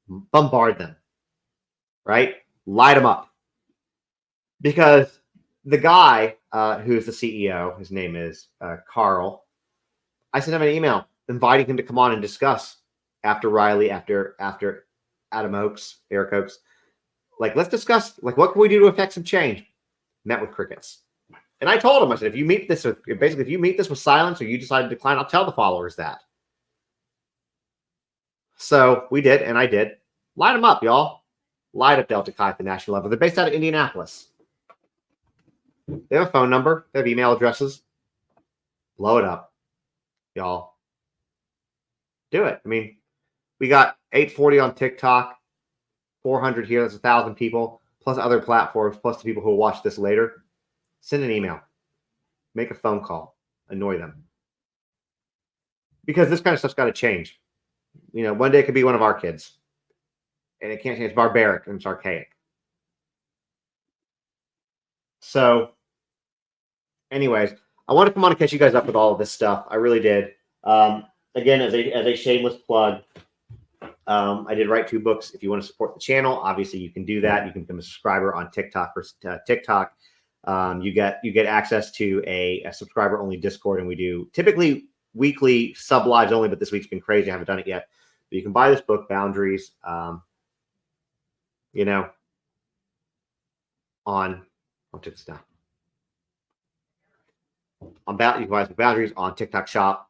Bombard them. Right? Light them up. Because the guy who's the CEO, his name is Carl, I sent him an email inviting him to come on and discuss after Riley, after Adam Oakes, Eric Oakes. Like, let's discuss, what can we do to affect some change? Met with crickets. And I told him, I said, if you meet this with silence or you decide to decline, I'll tell the followers that. So we did, and I did. Light them up, y'all. Light up Delta Chi at the national level. They're based out of Indianapolis. They have a phone number. They have email addresses. Blow it up. Y'all, do it. I mean, we got 840 on TikTok, 400 here. That's 1,000 people, plus other platforms, plus the people who will watch this later. Send an email. Make a phone call. Annoy them. Because this kind of stuff's got to change. One day it could be one of our kids. And it can't change. It's barbaric and it's archaic. So, anyways, I want to come on and catch you guys up with all of this stuff. I really did. Again, as a shameless plug, I did write 2 books. If you want to support the channel, obviously you can do that. You can become a subscriber on TikTok. You get access to a subscriber only Discord, and we do typically weekly sub lives only, but this week's been crazy. I haven't done it yet. But you can buy this book, Boundaries, you know, on, I'll take this down. You can buy Boundaries on TikTok Shop,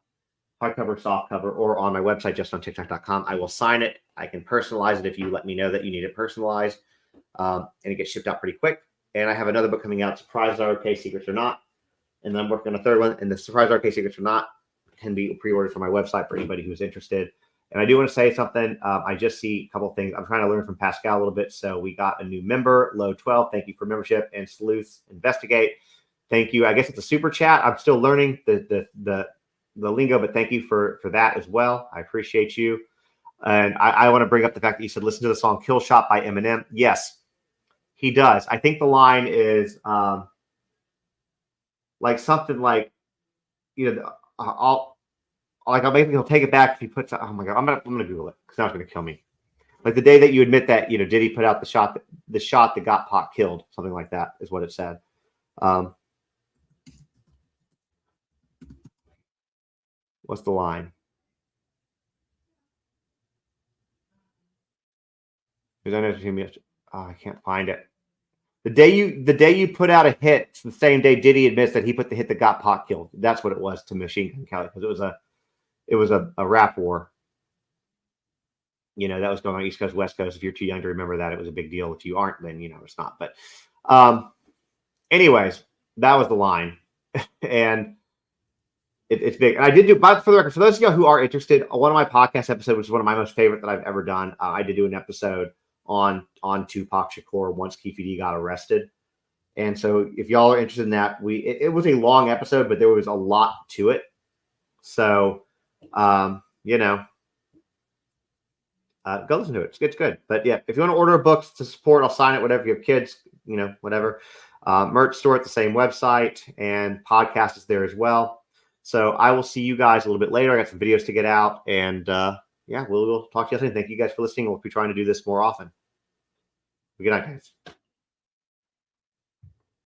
hardcover, softcover, or on my website, justontiktok.com. I will sign it. I can personalize it if you let me know that you need it personalized. And it gets shipped out pretty quick. And I have another book coming out, Surprise RK, Secrets or Not. And then I'm working on a third one. And the Surprise RK, Secrets or Not can be pre-ordered from my website for anybody who's interested. And I do want to say something. I just see a couple of things. I'm trying to learn from Pascal a little bit. So we got a new member, Low 12. Thank you for membership. And Sleuths Investigate. Thank you. I guess it's a super chat. I'm still learning the lingo, but thank you for that as well. I appreciate you. And I want to bring up the fact that you said listen to the song Kill Shot by Eminem. Yes, he does. I think the line is like something like, you know, I'll maybe he'll take it back if he puts. Oh my god, I'm gonna Google it because now it's gonna kill me. Like the day that you admit that, you know, Diddy put out the shot that got Pac killed, something like that is what it said. What's the line? I can't find it. The day you put out a hit, it's the same day Diddy admits that he put the hit that got Pac killed. That's what it was to Machine Gun Kelly, because it was a rap war. You know, that was going on East Coast, West Coast. If you're too young to remember that, it was a big deal. If you aren't, then, you know, it's not. But anyways, that was the line. And it's big. And I did do, but for the record, for those of you who are interested, one of my podcast episodes, which is one of my most favorite that I've ever done, I did do an episode on Tupac Shakur once Keefe D got arrested. And so if y'all are interested in that, it was a long episode, but there was a lot to it. So, you know, go listen to it. It's good. But yeah, if you want to order books to support, I'll sign it, whatever. If you have kids, you know, whatever. Merch store at the same website, and podcast is there as well. So I will see you guys a little bit later. I got some videos to get out, and yeah, we'll talk to you soon. Thank you guys for listening. We'll be trying to do this more often. Good night, guys.